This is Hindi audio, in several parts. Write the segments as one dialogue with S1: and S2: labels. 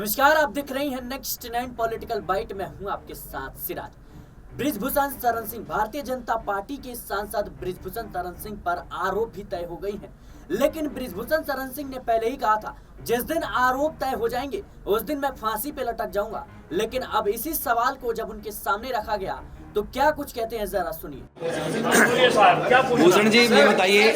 S1: नमस्कार, आप देख रही हैं नेक्स्ट 9 पॉलिटिकल बाइट में हूं आपके साथ सिराज। बृजभूषण शरण सिंह, भारतीय जनता पार्टी के सांसद बृजभूषण शरण सिंह पर आरोप भी तय हो गई हैं। लेकिन बृजभूषण शरण सिंह ने पहले ही कहा था, जिस दिन आरोप तय हो जाएंगे उस दिन मैं फांसी पे लटक जाऊंगा। लेकिन अब इसी सवाल को जब उनके सामने रखा गया तो क्या कुछ कहते हैं, जरा सुनिए।
S2: भूषण जी, ये बताइए,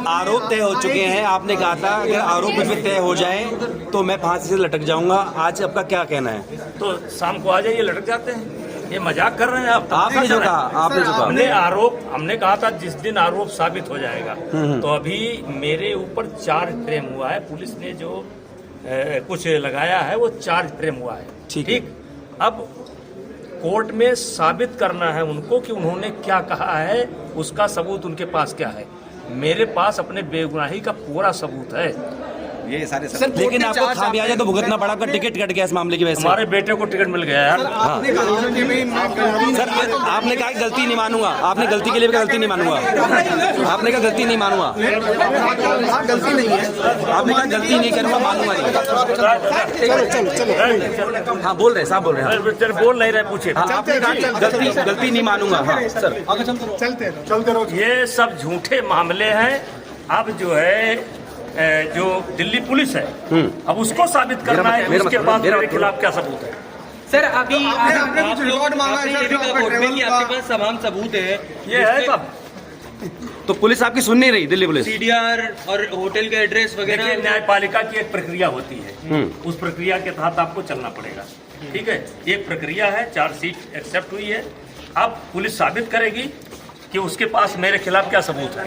S2: आरोप तय हो चुके हैं। आपने कहा था अगर आरोप मुझ तय हो जाए तो मैं फांसी से लटक जाऊंगा। आज आपका क्या कहना है?
S3: तो शाम को आ जाइए, लटक जाते हैं। ये मजाक कर रहे हैं आप?
S2: आपने जो कहा,
S3: हमने कहा था जिस दिन आरोप साबित हो जाएगा। तो अभी मेरे ऊपर चार्ज फ्रेम हुआ है। पुलिस ने जो कुछ लगाया है वो चार्ज फ्रेम हुआ है। ठीक, अब कोर्ट में साबित करना है उनको कि उन्होंने क्या कहा है, उसका सबूत उनके पास क्या है। मेरे पास अपने बेगुनाही का पूरा सबूत है।
S2: ये सारे लेकिन आपको खामियाजा तो भुगतना पड़ा, आपका टिकट कट गया इस मामले की वजह से।
S3: हमारे बेटे को टिकट मिल गया यार।
S2: सर, आपने कहा गलती नहीं मानूंगा। आपने गलती के लिए भी गलती नहीं मानूंगा। आपने कहा गलती नहीं मानूंगा। गलती नहीं है, आपने कहा गलती नहीं करूंगा, मानूंगा नहीं। हाँ, बोल रहे, साहब बोल रहे हैं।
S3: बोल नहीं रहे, पूछे।
S2: आपने कहा गलती नहीं मानूंगा। हाँ सर,
S4: चलते रहो।
S3: ये सब झूठे मामले हैं। अब जो है जो दिल्ली पुलिस है, अब उसको साबित करना है कि उसके पास मेरे खिलाफ क्या सबूत है।
S5: सर, अभी
S4: आपने कुछ रिकॉर्ड मांगा है
S5: कि आपके पास तमाम सबूत है।
S3: ये है सब।
S2: तो पुलिस आपकी सुन नहीं रही, दिल्ली पुलिस?
S5: सीडीआर और होटल का एड्रेस वगैरह।
S3: न्यायपालिका की एक प्रक्रिया होती है, उस प्रक्रिया के तहत आपको चलना पड़ेगा। ठीक है, एक प्रक्रिया है, चार्जशीट एक्सेप्ट हुई है। अब पुलिस साबित करेगी कि उसके पास मेरे खिलाफ क्या सबूत है।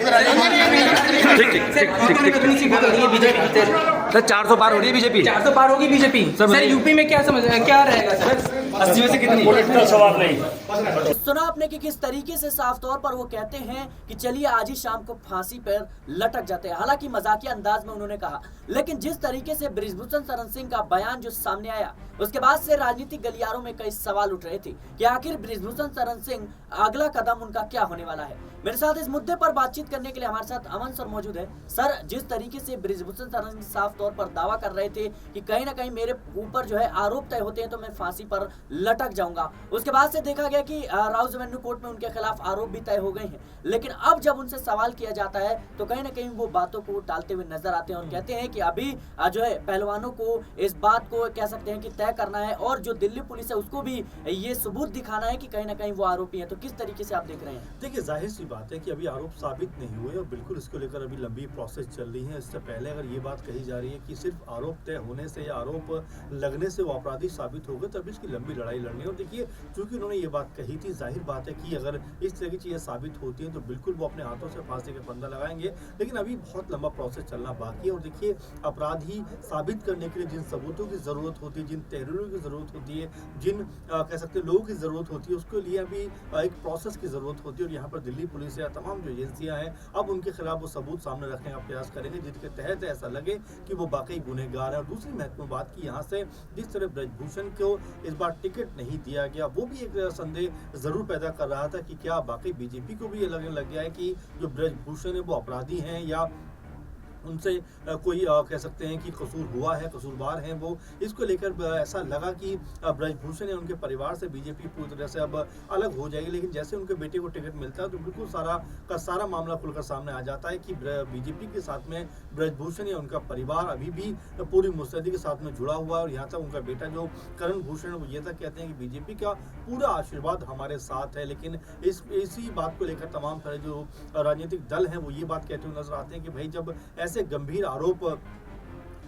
S2: सर 400 पार हो रही है बीजेपी।
S5: 400 पार होगी बीजेपी। सर यूपी में क्या समझ क्या रहेगा सर?
S2: 80 में से कितनी?
S3: पॉलिटिकल सवाल नहीं।
S1: सुना आपने कि किस तरीके से साफ तौर पर वो कहते हैं कि चलिए आज ही शाम को फांसी पर लटक जाते हैं। हालांकि मजाकिया अंदाज में उन्होंने कहा, लेकिन जिस तरीके से बृजभूषण शरण सिंह का बयान जो सामने आया, उसके बाद से राजनीतिक गलियारों में कई सवाल उठ रहे थे कि आखिर बृजभूषण शरण सिंह अगला कदम उनका क्या होने वाला है। मेरे साथ इस मुद्दे पर बातचीत करने के लिए हमारे साथ अमन सर मौजूद है। सर, जिस तरीके से बृजभूषण शरण सिंह साफ तौर पर दावा कर रहे थे कि कहीं ना कहीं मेरे ऊपर जो है आरोप तय होते हैं तो मैं फांसी पर लटक जाऊंगा, उसके बाद से देखा गया कि राउज एवेन्यू कोर्ट में उनके खिलाफ आरोप भी तय हो गए हैं। लेकिन अब जब उनसे सवाल किया जाता है तो कहीं ना कहीं वो बातों को टालते हुए नजर आते हैं और कहते हैं कि अभी जो है पहलवानों को इस बात को कह सकते हैं कि तय करना है और जो दिल्ली पुलिस है उसको भी ये सबूत दिखाना है कि कहीं ना कहीं वो आरोपी है। तो किस तरीके से आप देख रहे हैं?
S4: देखिए, जाहिर सी बात है कि अभी आरोप साबित नहीं हुए और बिल्कुल इसको लेकर अभी लंबी प्रोसेस चल रही है। इससे पहले अगर ये बात कही जा रही है कि सिर्फ आरोप तय होने से या आरोप लगने से वो अपराधी साबित हो गए, तब इसकी लंबी लड़ाई लड़नी है। और देखिए, चूंकि उन्होंने ये बात कही थी, जाहिर बात है कि अगर इस तरह की चीजें साबित होती हैं तो बिल्कुल वो अपने हाथों से फांसी का फंदा लगाएंगे। लेकिन अभी बहुत लंबा प्रोसेस चलना बाकी है। और देखिए, अपराधी साबित करने के लिए जिन सबूतों की जरूरत होती है, जिन तहरीरों की जरूरत होती है, जिन कह सकते लोगों की जरूरत होती है, उसके लिए अभी एक प्रोसेस की जरूरत होती है। और यहाँ पर दिल्ली पुलिस या तमाम जो एजेंसियां हैं, अब उनके खिलाफ वो सबूत सामने रखने का प्रयास करेंगे जिसके तहत ऐसा लगे कि वो वाकई गुनहगार है। और दूसरी महत्वपूर्ण बात की यहाँ से जिस तरह बृजभूषण को इस बार टिकट नहीं दिया गया, वो भी एक संदेह जरूर पैदा कर रहा था कि क्या वाकई बीजेपी को भी ये लगने लग गया है कि जो बृजभूषण है वो अपराधी हैं या उनसे कोई कह सकते हैं कि कसूर हुआ है, कसूरवार हैं वो। इसको लेकर ऐसा लगा कि बृजभूषण या उनके परिवार से बीजेपी पूरी तरह से अब अलग हो जाएगी। लेकिन जैसे उनके बेटे को टिकट मिलता है तो बिल्कुल सारा मामला खुलकर सामने आ जाता है कि बीजेपी के साथ में बृजभूषण या उनका परिवार अभी भी पूरी मुस्तैदी के साथ में जुड़ा हुआ है। और यहाँ तक उनका बेटा जो करण भूषण वो ये तक कहते हैं कि बीजेपी का पूरा आशीर्वाद हमारे साथ है। लेकिन इसी बात को लेकर तमाम सारे जो राजनीतिक दल हैं वो ये बात कहते हुए नजर आते हैं कि भाई जब ऐसे गंभीर आरोप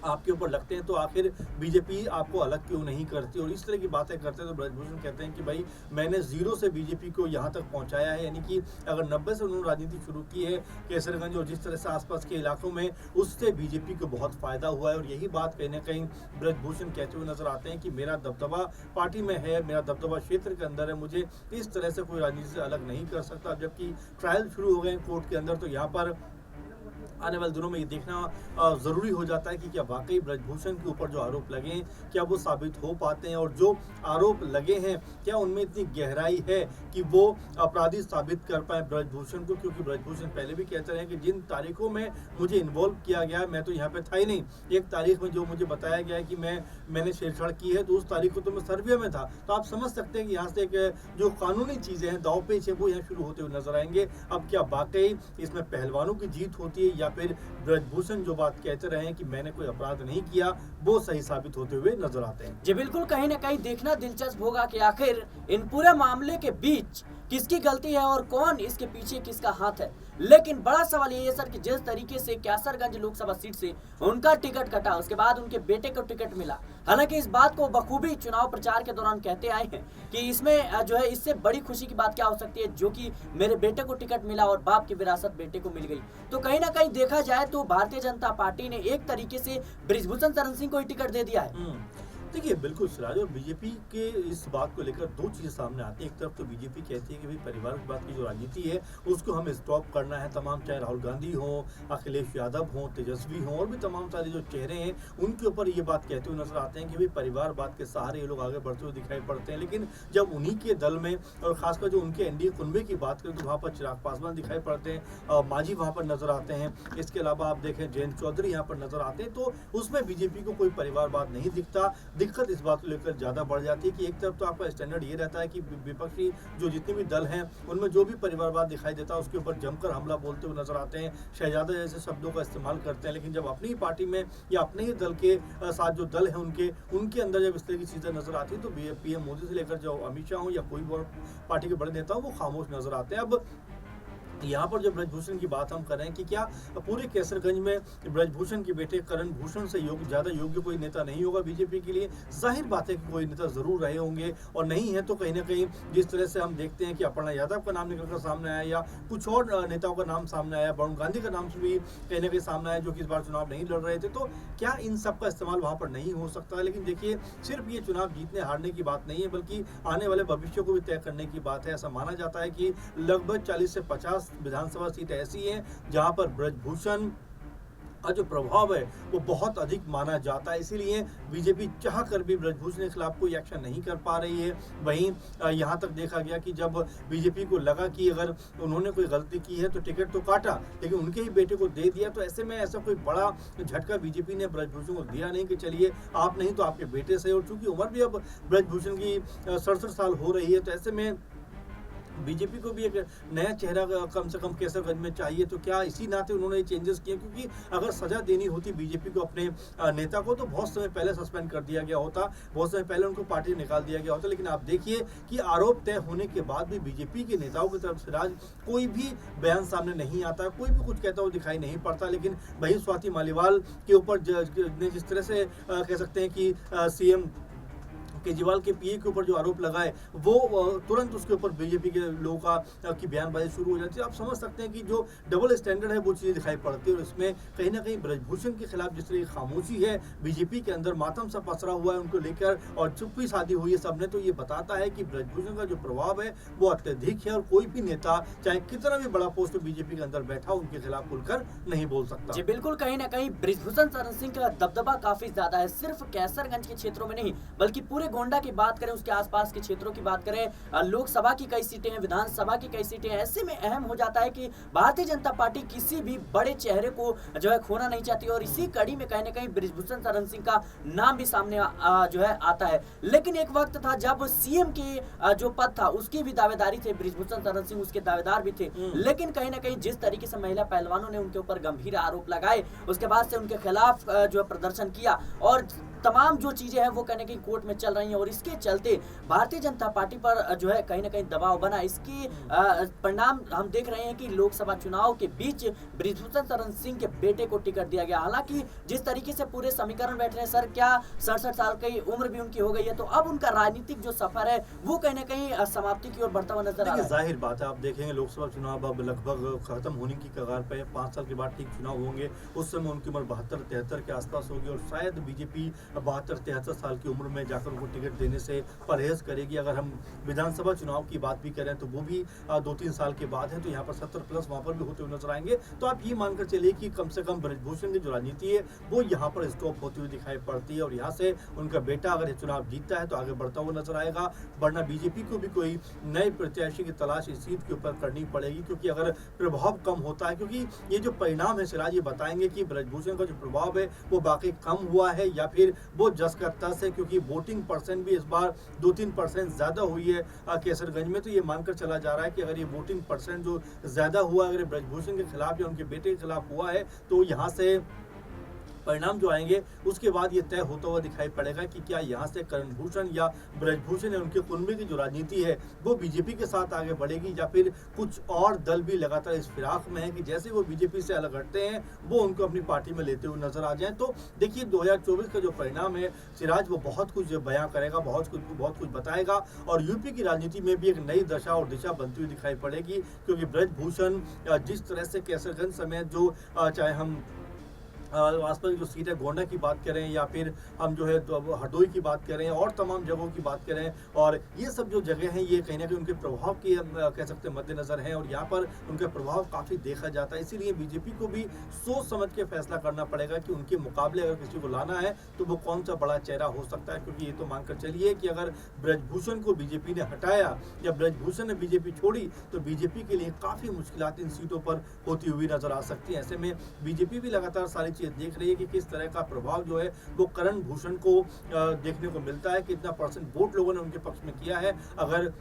S4: आपके ऊपर लगते हैं तो आखिर बीजेपी आपको अलग क्यों नहीं करती। और इस तरह की बातें करते हैं तो बृजभूषण कहते हैं कि भाई मैंने जीरो से बीजेपी को यहाँ तक पहुँचाया है। यानी कि अगर 90 से उन्होंने राजनीति शुरू की है केसरगंज और जिस तरह से आसपास के इलाकों में, उससे बीजेपी को बहुत फायदा हुआ है। और यही बात कहीं ना कहीं बृजभूषण कहते हुए नजर आते हैं कि मेरा दबदबा पार्टी में है, मेरा दबदबा क्षेत्र के अंदर है, मुझे इस तरह से कोई राजनीति से अलग नहीं कर सकता। जबकि ट्रायल शुरू हो गए कोर्ट के अंदर तो यहाँ पर आने वाले दिनों में ये देखना जरूरी हो जाता है कि क्या वाकई ब्रजभूषण के ऊपर जो आरोप लगे हैं क्या वो साबित हो पाते हैं, और जो आरोप लगे हैं क्या उनमें इतनी गहराई है कि वो अपराधी साबित कर पाए ब्रजभूषण को। क्योंकि ब्रजभूषण पहले भी कहते रहे कि जिन तारीखों में मुझे इन्वॉल्व किया गया मैं तो यहाँ पे था ही नहीं, एक तारीख में जो मुझे बताया गया है कि मैंने छेड़छाड़ की है तो उस तारीख को तो मैं सर्बिया में था। तो आप समझ सकते हैं कि यहाँ से एक जो कानूनी चीजें हैं दावपेच है वो यहाँ शुरू होते हुए नजर आएंगे। अब क्या वाकई इसमें पहलवानों की जीत होती है या फिर ब्रजभूषण जो बात कहते रहे हैं कि मैंने कोई अपराध नहीं किया वो सही साबित होते हुए नजर आते हैं।
S1: जी बिल्कुल, कहीं ना कहीं देखना दिलचस्प होगा कि आखिर इन पूरे मामले के बीच किसकी गलती है और कौन इसके पीछे किसका हाथ है। लेकिन बड़ा सवाल ये है सर कि जिस तरीके से कैसरगंज लोकसभा सीट से उनका टिकट कटा, उसके बाद उनके बेटे को टिकट मिला। हालांकि इस बात को बखूबी चुनाव प्रचार के दौरान कहते आए हैं कि इसमें जो है इससे बड़ी खुशी की बात क्या हो सकती है जो कि मेरे बेटे को टिकट मिला और बाप की विरासत बेटे को मिल गई। तो कहीं ना कहीं देखा जाए तो भारतीय जनता पार्टी ने एक तरीके से बृजभूषण शरण सिंह को ही टिकट दे दिया है।
S4: देखिए बिल्कुल सिराज, और बीजेपी के इस बात को लेकर दो चीज़ें सामने आती हैं। एक तरफ तो बीजेपी कहती है कि भाई परिवार की बात की जो राजनीति है उसको हमें स्टॉप करना है, तमाम चाहे राहुल गांधी हो, अखिलेश यादव हो, तेजस्वी हो और भी तमाम सारे जो चेहरे हैं उनके ऊपर ये बात कहते हुए नजर आते हैं कि भाई परिवार बात के सहारे ये लोग आगे बढ़ते हुए दिखाई पड़ते हैं। लेकिन जब उन्हीं के दल में और खासकर जो उनके एनडीए कुनबे की बात करें तो वहाँ पर चिराग पासवान दिखाई पड़ते हैं, मांझी वहाँ पर नजर आते हैं, इसके अलावा आप देखें जयंत चौधरी यहाँ पर नजर आते हैं। तो उसमें बीजेपी को कोई परिवारवाद नहीं दिखता। दिक्कत इस बात ज्यादा बढ़ जाती है कि एक तरफ तो आपका स्टैंडर्ड ये रहता है कि विपक्षी जो जितने भी दल हैं उनमें जो भी परिवारवाद दिखाई देता है उसके ऊपर जमकर हमला बोलते हुए नजर आते हैं, शहजादा जैसे शब्दों का इस्तेमाल करते हैं। लेकिन जब अपनी ही पार्टी में या अपने ही दल के साथ जो दल है उनके अंदर जब इस तरह की चीजें नजर आती है तो पीएम मोदी से लेकर जो अमित शाह हो या कोई भी पार्टी के बड़े नेता हो वो खामोश नजर आते हैं। अब यहाँ पर जो ब्रजभूषण की बात हम कर रहे हैं कि क्या पूरे कैसरगंज में ब्रजभूषण के बेटे करण भूषण से ज्यादा योग्य कोई नेता नहीं होगा बीजेपी के लिए। जाहिर बात है कि कोई नेता जरूर रहे होंगे और नहीं है तो कहीं ना कहीं जिस तरह से हम देखते हैं कि अपर्णा यादव का नाम निकलकर सामने आया या कुछ और नेताओं का नाम सामने आया, वरुण गांधी का नाम भी कहीं ना कहीं सामने आया जो कि इस बार चुनाव नहीं लड़ रहे थे, तो क्या इन सब का इस्तेमाल वहाँ पर नहीं हो सकता है। लेकिन देखिए सिर्फ ये चुनाव जीतने हारने की बात नहीं है बल्कि आने वाले भविष्य को भी तय करने की बात है। ऐसा माना जाता है कि लगभग 40 से 50 विधानसभा सीट ऐसी हैं जहां पर ब्रजभूषण का जो प्रभाव है वो बहुत अधिक माना जाता है। इसीलिए बीजेपी चाह कर भी ब्रजभूषण के खिलाफ कोई एक्शन नहीं कर पा रही है। वहीं यहाँ तक देखा गया कि जब बीजेपी को लगा कि अगर उन्होंने कोई गलती की है तो टिकट तो काटा लेकिन उनके ही बेटे को दे दिया, तो ऐसे में ऐसा कोई बड़ा झटका बीजेपी ने ब्रजभूषण को दिया नहीं कि चलिए आप नहीं तो आपके बेटे से। और चूंकि उम्र भी अब ब्रजभूषण की 67 साल हो रही है तो ऐसे में बीजेपी को भी एक नया चेहरा कम से कम कैसरगंज में चाहिए। तो क्या इसी नाते उन्होंने ये चेंजेस किए? क्योंकि अगर सजा देनी होती बीजेपी को अपने नेता को तो बहुत समय पहले सस्पेंड कर दिया गया होता, बहुत समय पहले उनको पार्टी निकाल दिया गया होता। लेकिन आप देखिए कि आरोप तय होने के बाद भी बीजेपी के नेताओं की तरफ से राज कोई भी बयान सामने नहीं आता, कोई भी कुछ कहता हुआ दिखाई नहीं पड़ता। लेकिन वही स्वाति मालीवाल के ऊपर जिस तरह से कह सकते हैं कि सीएम केजरीवाल के पीए के ऊपर जो आरोप लगाए वो तुरंत उसके ऊपर बीजेपी के लोगों की बयानबाजी शुरू हो जाती है। आप समझ सकते हैं कि जो डबल स्टैंडर्ड है वो चीज़ें दिखाई पड़ती है और इसमें कहीं ना कहीं ब्रजभूषण के खिलाफ जिस तरह की खामोशी है बीजेपी के अंदर, मातम सा पसरा हुआ है उनको लेकर और चुप्पी साधी हुई है सबने, तो ये बताता है कि ब्रजभूषण का जो प्रभाव है वो अत्यधिक है और कोई भी नेता चाहे कितना भी बड़ा पोस्ट बीजेपी के अंदर बैठा उनके खिलाफ खुलकर नहीं बोल सकता।
S1: जी बिल्कुल, कहीं ना कहीं बृजभूषण शरण सिंह का दबदबा काफी ज्यादा है, सिर्फ कैसरगंज के क्षेत्रों में नहीं बल्कि पूरे गोंडा की बात करें, उसके आसपास के क्षेत्रों की बात करें, लोकसभा की कई सीटें हैं, विधानसभा की कई सीटें हैं। ऐसे में अहम हो जाता है कि भारतीय जनता पार्टी किसी भी बड़े चेहरे को जो है खोना नहीं चाहती और इसी कड़ी में कहीं ना कहीं बृजभूषण शरण सिंह का नाम भी सामने जो है आता है। लेकिन एक वक्त था जब सीएम के जो पद था उसकी भी दावेदारी थे, बृजभूषण शरण सिंह उसके दावेदार भी थे। लेकिन कहीं ना कहीं जिस तरीके से महिला पहलवानों ने उनके ऊपर गंभीर आरोप लगाए उसके बाद से उनके खिलाफ जो प्रदर्शन किया और तमाम जो चीजें हैं वो कहीं ना कहीं कोर्ट में चल रही हैं और इसके चलते भारतीय जनता पार्टी पर जो है कहीं ना कहीं दबाव बना। इसके परिणाम हम देख रहे हैं कि लोकसभा चुनाव के बीच बृजभूषण शरण सिंह के बेटे को टिकट दिया गया। हालांकि जिस तरीके से पूरे समीकरण बैठ रहे हैं सर, क्या 67 साल की उम्र भी उनकी हो गई है, तो अब उनका राजनीतिक जो सफर है वो कहीं ना कहीं समाप्ति की ओर बढ़ता हुआ नजर आ रहा है।
S4: जाहिर बात है, आप देखेंगे लोकसभा चुनाव अब लगभग खत्म होने की कगार पे, 5 साल के बाद ठीक चुनाव होंगे, उस समय उनकी उम्र 72-73 के आसपास होगी और शायद बीजेपी 72-73 साल की उम्र में जाकर उनको टिकट देने से परहेज करेगी। अगर हम विधानसभा चुनाव की बात भी करें तो वो भी 2-3 साल के बाद है, तो यहाँ पर 70+ वहाँ पर भी होते हुए नजर आएंगे। तो आप ये मानकर चलिए कि कम से कम ब्रजभूषण की जो राजनीति है वो यहाँ पर स्टॉप होती हुई दिखाई पड़ती है, और यहाँ से उनका बेटा अगर ये चुनाव जीतता है तो आगे बढ़ता हुआ नजर आएगा, वरना बीजेपी को भी कोई नए प्रत्याशी की तलाश इस सीट के ऊपर करनी पड़ेगी, क्योंकि अगर प्रभाव कम होता है, क्योंकि ये जो परिणाम है सिराज ये बताएंगे कि ब्रजभूषण का जो प्रभाव है वो बाकी कम हुआ है या फिर वो जस का तस है, क्योंकि वोटिंग परसेंट भी इस बार 2-3% ज्यादा हुई है केसरगंज में। तो ये मानकर चला जा रहा है कि अगर ये वोटिंग परसेंट जो ज्यादा हुआ अगर ब्रजभूषण के खिलाफ या उनके बेटे के खिलाफ हुआ है तो यहाँ से परिणाम जो आएंगे उसके बाद ये तय होता हुआ दिखाई पड़ेगा कि क्या यहाँ से करणभूषण या ब्रजभूषण या उनके कुनबे की जो राजनीति है वो बीजेपी के साथ आगे बढ़ेगी, या फिर कुछ और दल भी लगातार इस फिराक में है कि जैसे वो बीजेपी से अलग हटते हैं वो उनको अपनी पार्टी में लेते हुए नजर आ जाए। तो देखिए 2024 का जो परिणाम है सिराज वो बहुत कुछ बयां करेगा, बहुत कुछ बताएगा, और यूपी की राजनीति में भी एक नई दशा और दिशा बनती हुई दिखाई पड़ेगी, क्योंकि ब्रजभूषण जिस तरह से केसरगंज समेत जो चाहे हम आसपास की जो सीट है गोंडा की बात करें या फिर हम जो है हरदोई की बात करें और तमाम जगहों की बात करें, और ये सब जो जगह हैं ये कहीं ना कहीं उनके प्रभाव की कह सकते हैं मद्देनजर हैं, और यहाँ पर उनका प्रभाव काफ़ी देखा जाता है। इसीलिए बीजेपी को भी सोच समझ के फैसला करना पड़ेगा कि उनके मुकाबले अगर किसी को लाना है तो वो कौन सा बड़ा चेहरा हो सकता है, क्योंकि ये तो मानकर चलिए कि अगर ब्रजभूषण को बीजेपी ने हटाया या ब्रजभूषण ने बीजेपी छोड़ी तो बीजेपी के लिए काफ़ी मुश्किलात इन सीटों पर होती हुई नजर आ सकती है। ऐसे में बीजेपी भी लगातार सारी देख रही है कि किस तरह का प्रभाव जो है वो करणभूषण को देखने को मिलता है, कितना % वोट लोगों ने उनके पक्ष में किया है। अगर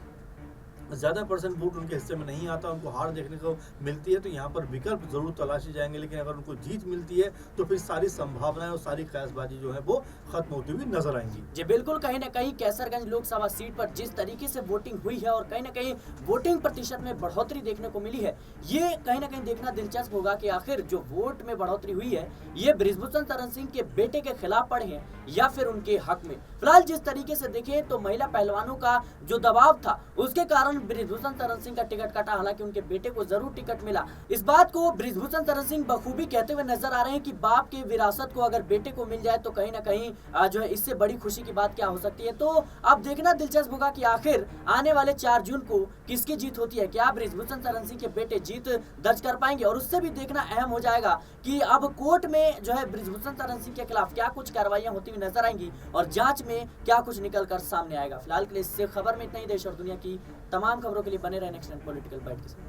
S4: ज़्यादा % वोट उनके हिस्से में नहीं आता, उनको हार देखने को मिलती है, तो यहाँ पर विकल्प जरूर तलाशे जाएंगे, लेकिन अगर उनको जीत मिलती है तो फिर सारी संभावनाएं और सारी कयासबाजी जो है वो खत्म होती हुई नजर आएंगी।
S1: जी बिल्कुल, कहीं ना कहीं केसरगंज लोकसभा सीट पर जिस तरीके से वोटिंग हुई है और कहीं ना कहीं वोटिंग प्रतिशत में बढ़ोतरी देखने को मिली है, ये कहीं ना कहीं देखना दिलचस्प होगा कि आखिर जो वोट में बढ़ोतरी हुई है ये ब्रिजभूषण शरण सिंह के बेटे के खिलाफ पड़े हैं या फिर उनके हक में। फिलहाल जिस तरीके से देखें तो महिला पहलवानों का जो दबाव था उसके कारण ब्रिजभूषण शरण सिंह का टिकट कटा, हालांकि उनके बेटे को जरूर टिकट मिला। इस बात को ब्रिजभूषण शरण सिंह बखूबी कहते हुए नजर आ रहे हैं कि बाप के विरासत को अगर बेटे को मिल जाए तो कहीं ना कहीं जो है इससे बड़ी खुशी की बात क्या हो सकती है। तो अब देखना दिलचस्प होगा कि आखिर आने वाले 4 जून को किसकी जीत होती है, क्या ब्रिजभूषण शरण सिंह के बेटे जीत दर्ज कर पाएंगे, और उससे भी देखना अहम हो जाएगा कि अब कोर्ट में जो है ब्रिजभूषण शरण सिंह के खिलाफ क्या कुछ कार्रवाइयां होती हुई नजर आएंगी और जांच में क्या कुछ निकल कर सामने आएगा। फिलहाल के लिए इससे खबर में इतना ही। देश और दुनिया की तमाम खबरों के लिए बने रहे नेक्स्ट पॉलिटिकल बाइट के साथ।